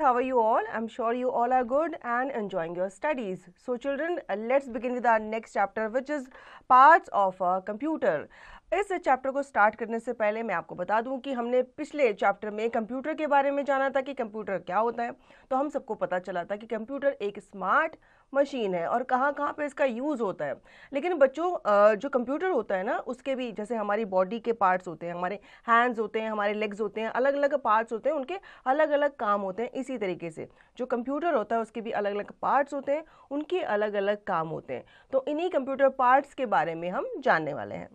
how are you all? I'm sure you all are good and enjoying your studies. So children, let's begin with our next chapter which is parts of a computer. इस chapter को start करने से पहले मैं आपको बता दूं कि हमने पिछले चैप्टर में कंप्यूटर के बारे में जाना था कि कंप्यूटर क्या होता है। तो हम सबको पता चला था कि कंप्यूटर एक स्मार्ट मशीन है और कहाँ कहाँ पे इसका यूज़ होता है। लेकिन बच्चों जो कंप्यूटर होता है ना, उसके भी जैसे हमारी बॉडी के पार्ट्स होते हैं, हमारे हैंड्स होते हैं, हमारे लेग्स होते हैं, अलग अलग पार्ट्स होते हैं, उनके अलग अलग काम होते हैं। इसी तरीके से जो कंप्यूटर होता है उसके भी अलग अलग पार्ट्स होते हैं, उनके अलग अलग काम होते हैं। तो इन्हीं कंप्यूटर पार्ट्स के बारे में हम जानने वाले हैं।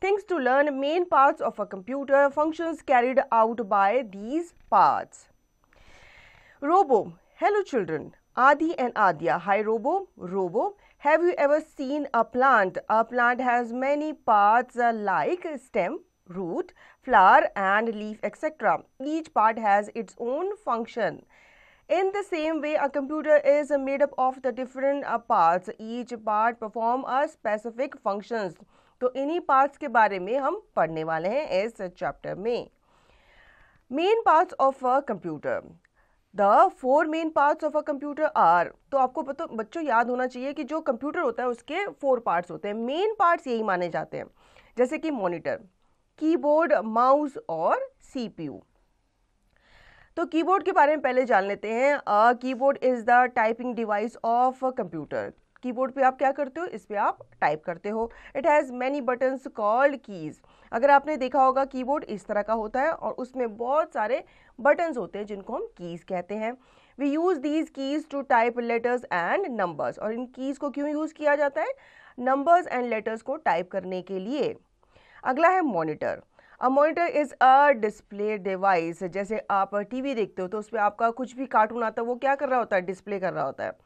Things to learn: main parts of a computer, functions carried out by these parts. Robo. Hello children. Adi and Adya. Hi Robo. Robo. Have you ever seen a plant? A plant has many parts like stem, root, flower and leaf, etc. Each part has its own function. In the same way, a computer is made up of the different parts. Each part perform a specific functions. तो इन्हीं parts के बारे में हम पढ़ने वाले हैं इस चैप्टर में। Main parts of a computer. The 4 main parts of a computer are. तो आपको पता बच्चों याद होना चाहिए कि जो कंप्यूटर होता है उसके 4 पार्ट्स होते हैं। मेन पार्ट्स यही माने जाते हैं, जैसे कि मॉनिटर, कीबोर्ड, माउस और सीपीयू। तो कीबोर्ड के बारे में पहले जान लेते हैं। Keyboard is the typing device of computer. Keyboard पे आप क्या करते हो? इस पे आप टाइप करते हो। It has many buttons called keys. अगर आपने देखा होगा कीबोर्ड इस तरह का होता है और उसमें बहुत सारे बटन्स होते हैं जिनको हम कीज कहते हैं। We use these keys to type letters and numbers. और इन कीज को क्यों यूज़ किया जाता है? नंबर्स एंड लेटर्स को टाइप करने के लिए। अगला है monitor. A monitor is a display device. जैसे आप टीवी देखते हो तो उस पर आपका कुछ भी कार्टून आता है, वो क्या कर रहा होता है? डिस्प्ले कर रहा होता है।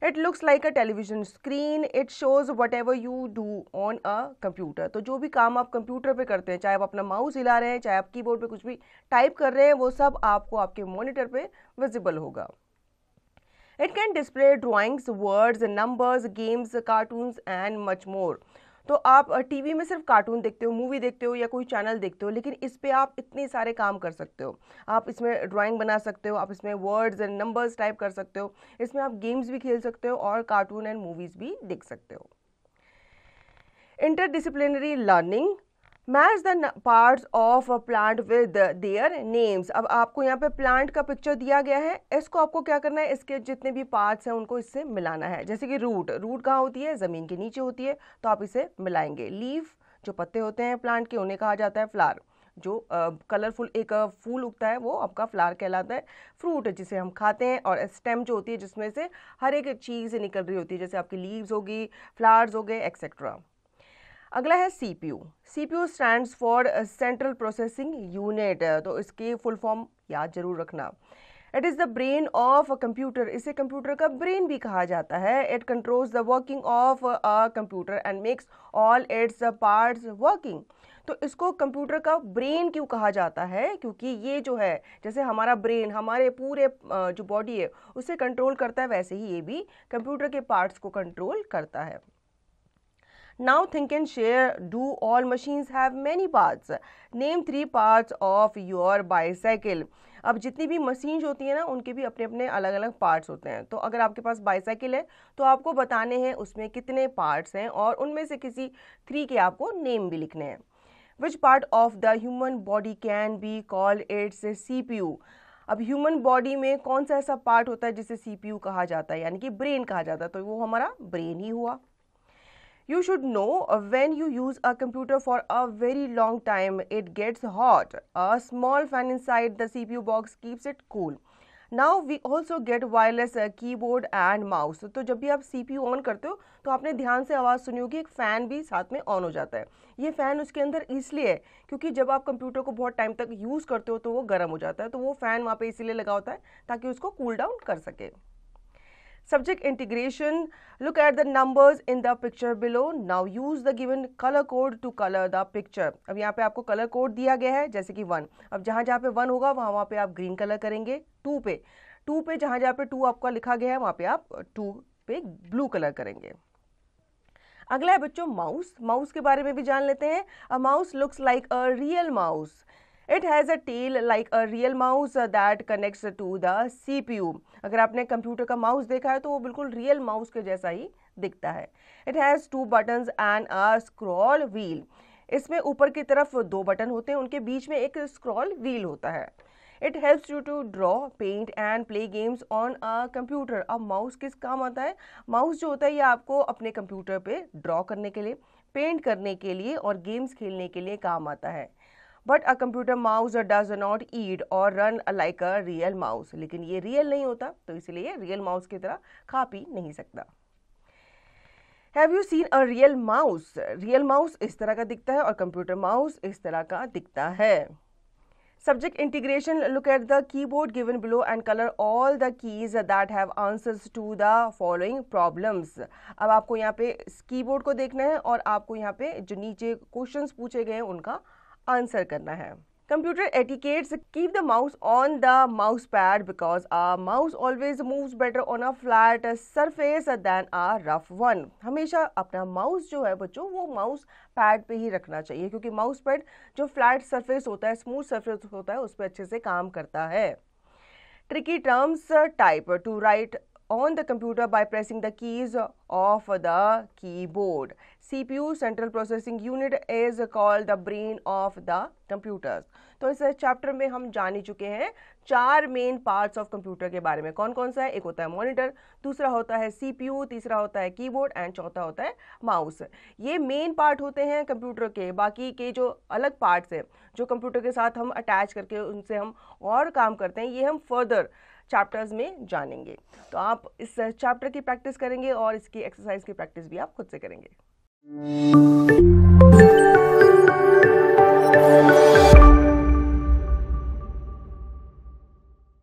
It looks like a television screen. It shows whatever you do on a computer. तो जो भी काम आप कंप्यूटर पे करते हैं, चाहे आप अपना माउस हिला रहे हैं, चाहे आप कीबोर्ड पे कुछ भी टाइप कर रहे हैं, वो सब आपको आपके मॉनिटर पे विजिबल होगा। It can display drawings, words, numbers, games, cartoons and much more. तो आप टीवी में सिर्फ कार्टून देखते हो, मूवी देखते हो या कोई चैनल देखते हो, लेकिन इस पे आप इतने सारे काम कर सकते हो। आप इसमें ड्राइंग बना सकते हो, आप इसमें वर्ड्स एंड नंबर्स टाइप कर सकते हो, इसमें आप गेम्स भी खेल सकते हो और कार्टून एंड मूवीज़ भी देख सकते हो। Interdisciplinary learning. Match the parts of a plant with their names. अब आपको यहाँ पे प्लांट का पिक्चर दिया गया है, इसको आपको क्या करना है? इसके जितने भी पार्ट्स हैं उनको इससे मिलाना है। जैसे कि रूट, रूट कहाँ होती है? ज़मीन के नीचे होती है, तो आप इसे मिलाएंगे। लीफ, जो पत्ते होते हैं प्लांट के, उन्हें कहा जाता है फ्लावर। जो कलरफुल एक फूल उगता है वो आपका फ्लावर कहलाता है। फ्रूट जिसे हम खाते हैं, और स्टेम जो होती है जिसमें से हर एक चीज़ निकल रही होती है, जैसे आपकी लीव्स होगी, फ्लावर्स हो गए, एक्सेट्रा। अगला है CPU. CPU stands for central processing unit. तो इसकी फुल फॉर्म याद जरूर रखना। It is the brain of a computer. इसे कंप्यूटर का ब्रेन भी कहा जाता है। It controls the working of a computer and makes all its parts working. तो इसको कंप्यूटर का ब्रेन क्यों कहा जाता है? क्योंकि ये जो है, जैसे हमारा ब्रेन हमारे पूरे जो बॉडी है उसे कंट्रोल करता है, वैसे ही ये भी कंप्यूटर के पार्ट्स को कंट्रोल करता है। Now think and share. Do all machines have many parts? Name 3 parts of your bicycle. अब जितनी भी मशीन्स होती हैं ना, उनके भी अपने अपने अलग अलग पार्ट्स होते हैं। तो अगर आपके पास बाईसाइकिल है तो आपको बताने हैं उसमें कितने पार्ट्स हैं और उनमें से किसी 3 के आपको नेम भी लिखने हैं। Which part of the human body can be called its CPU? अब ह्यूमन बॉडी में कौन सा ऐसा पार्ट होता है जिसे सीपीयू कहा जाता है, यानी कि ब्रेन कहा जाता है? तो वो हमारा ब्रेन ही हुआ। You should know when you use a computer for a very long time, it gets hot. A small fan inside the CPU box keeps it cool. Now we also get wireless keyboard and mouse. तो जब भी आप CPU on करते हो तो आपने ध्यान से आवाज़ सुनी होगी, एक फ़ैन भी साथ में ऑन हो जाता है। ये फ़ैन उसके अंदर इसलिए है क्योंकि जब आप कंप्यूटर को बहुत टाइम तक यूज़ करते हो तो वो गर्म हो जाता है, तो वो फ़ैन वहाँ पे इसीलिए लगा होता है ताकि उसको कूल डाउन कर सके। Subject integration. Look at the numbers in the picture below. Now use the given color code to color the picture. अब यहाँ पे आपको कलर कोड दिया गया है, जैसे कि 1। अब जहाँ जहाँ पे 1 होगा वहाँ पे आप ग्रीन कलर करेंगे। 2 पे जहाँ जहाँ पे 2 आपका लिखा गया है वहाँ पे आप 2 पे ब्लू कलर करेंगे। अगला है बच्चों माउस। माउस के बारे में भी जान लेते हैं। A mouse looks like a real mouse. It has a tail like a real mouse that connects to the CPU। अगर आपने कंप्यूटर का माउस देखा है तो वो बिल्कुल रियल माउस के जैसा ही दिखता है। It has 2 buttons and a scroll wheel. इसमें ऊपर की तरफ 2 बटन होते हैं, उनके बीच में एक स्क्रॉल व्हील होता है। It helps you to draw, paint and play games on a computer. अब माउस किस काम आता है? माउस जो होता है ये आपको अपने कंप्यूटर पे ड्रॉ करने के लिए, पेंट करने के लिए और गेम्स खेलने के लिए काम आता है। But a computer mouse does not eat और run like a real mouse. लेकिन ये रियल नहीं होता, तो इसलिए रियल माउस की तरह खा पी नहीं सकता। Have you seen a real mouse? Real mouse इस तरह का दिखता है और कंप्यूटर माउस इस तरह का दिखता है। Subject integration, look at the keyboard given below and color all the keys that have answers to the following problems। अब आपको यहाँ पे कीबोर्ड को देखना है और आपको यहाँ पे जो नीचे क्वेश्चंस पूछे गए हैं उनका आंसर करना है। Computer etiquettes, keep the mouse on the mouse pad because a mouse always moves better on a flat surface than a rough one। हमेशा अपना माउस जो है बच्चों वो माउस पैड पे ही रखना चाहिए, क्योंकि माउस पैड जो फ्लैट सरफेस होता है, स्मूथ सरफेस होता है, उस पर अच्छे से काम करता है। Tricky terms, type to write on the computer by pressing the keys of the keyboard। CPU Central Processing Unit is called the brain of the computers। तो इस चैप्टर में हम जान ही चुके हैं 4 मेन पार्ट्स ऑफ कंप्यूटर के बारे में। कौन कौन सा है? एक होता है मॉनिटर, दूसरा होता है CPU, तीसरा होता है कीबोर्ड एंड चौथा होता है माउस। ये मेन पार्ट होते हैं कंप्यूटर के। बाकी के जो अलग पार्ट्स हैं जो कंप्यूटर के साथ हम अटैच करके उनसे हम और काम करते हैं, ये हम फर्दर चैप्टर्स में जानेंगे। तो आप इस चैप्टर की प्रैक्टिस करेंगे और इसकी एक्सरसाइज की प्रैक्टिस भी आप खुद से करेंगे।